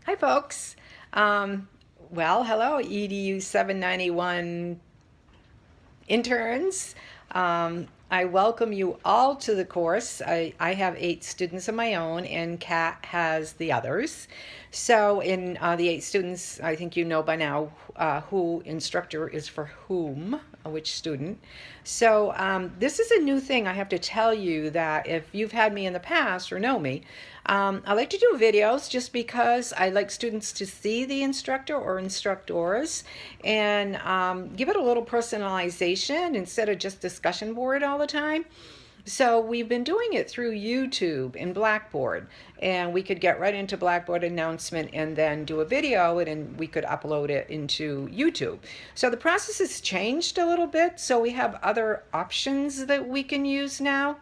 Hi, folks. Hello, EDU 791 interns. I welcome you all to the course. I have 8 students of my own, and Kat has the others. So, in the 8 students, I think you know by now who instructor is for whom, which student. So, this is a new thing. I have to tell you that if you've had me in the past or know me, I like to do videos just because I like students to see the instructor or instructors and give it a little personalization instead of just discussion board all the time. So we've been doing it through YouTube and Blackboard, and we could get right into Blackboard announcement and then do a video, and we could upload it into YouTube. So the process has changed a little bit, so we have other options that we can use now.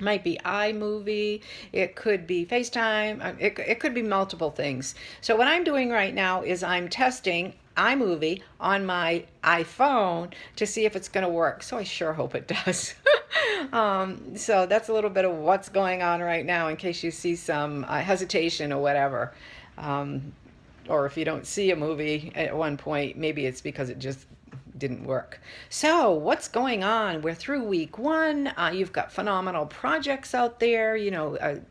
Might be iMovie, it could be FaceTime, it could be multiple things. So what I'm doing right now is I'm testing iMovie on my iPhone to see if it's going to work. So I sure hope it does. So that's a little bit of what's going on right now in case you see some hesitation or whatever. Or if you don't see a movie at one point, maybe it's because it just didn't work. So what's going on? We're through week 1. You've got phenomenal projects out there,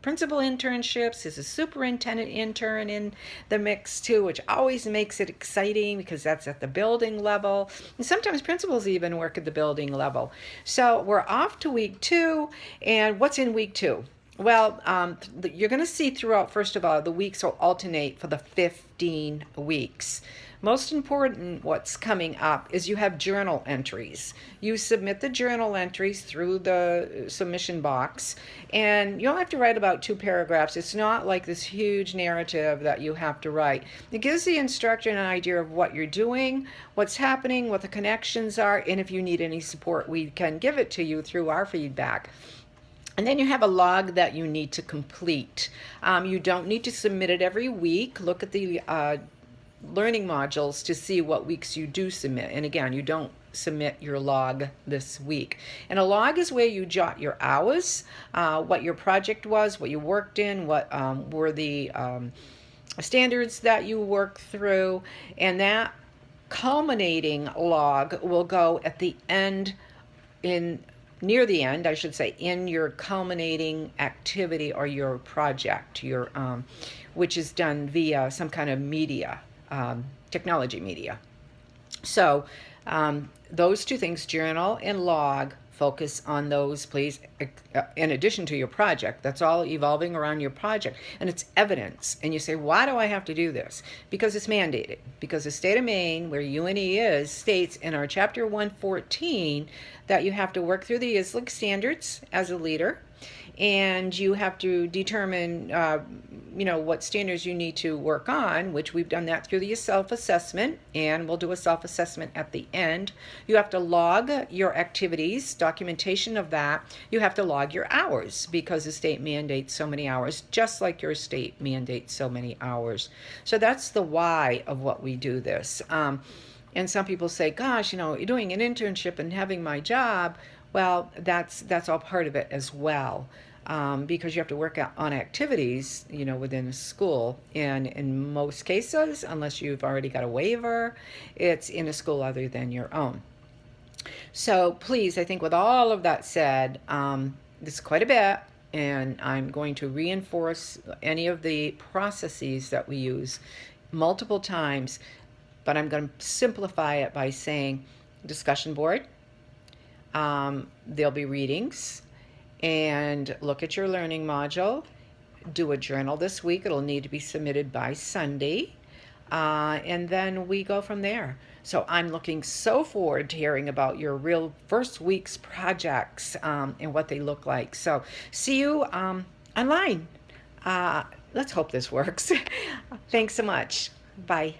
principal internships. There's a superintendent intern in the mix too, which always makes it exciting because that's at the building level. And sometimes principals even work at the building level. So we're off to week 2. And what's in week 2? Well, you're going to see throughout, first of all, the weeks will alternate for the 15 weeks. Most important, what's coming up is you have journal entries. You submit the journal entries through the submission box, and you only have to write about 2 paragraphs. It's not like this huge narrative that you have to write. It gives the instructor an idea of what you're doing, what's happening, what the connections are, and if you need any support, we can give it to you through our feedback. And then you have a log that you need to complete. You don't need to submit it every week. Look at the learning modules to see what weeks you do submit. And again, you don't submit your log this week. And a log is where you jot your hours, what your project was, what you worked in, what were the standards that you worked through, and that culminating log will go at the end near the end, I should say, in your culminating activity or your project, which is done via some kind of media, technology media. So those 2 things, journal and log, focus on those, please, in addition to your project. That's all evolving around your project. And it's evidence. And you say, why do I have to do this? Because it's mandated. Because the state of Maine, where UNE is, states in our Chapter 114 that you have to work through the ISLIC standards as a leader. And you have to determine, what standards you need to work on, which we've done that through the self-assessment, and we'll do a self-assessment at the end. You have to log your activities, documentation of that. You have to log your hours because the state mandates so many hours, just like your state mandates so many hours. So that's the why of what we do this. And some people say, gosh, you're doing an internship and having my job. Well, that's all part of it as well, because you have to work on activities, within a school. And in most cases, unless you've already got a waiver, it's in a school other than your own. So please, I think with all of that said, this is quite a bit, and I'm going to reinforce any of the processes that we use multiple times, but I'm going to simplify it by saying discussion board. There'll be readings, and look at your learning module. Do a journal this week. It'll need to be submitted by Sunday, and then we go from there. So I'm looking so forward to hearing about your real first week's projects and what they look like. So see you online. Let's hope this works. Thanks so much. Bye.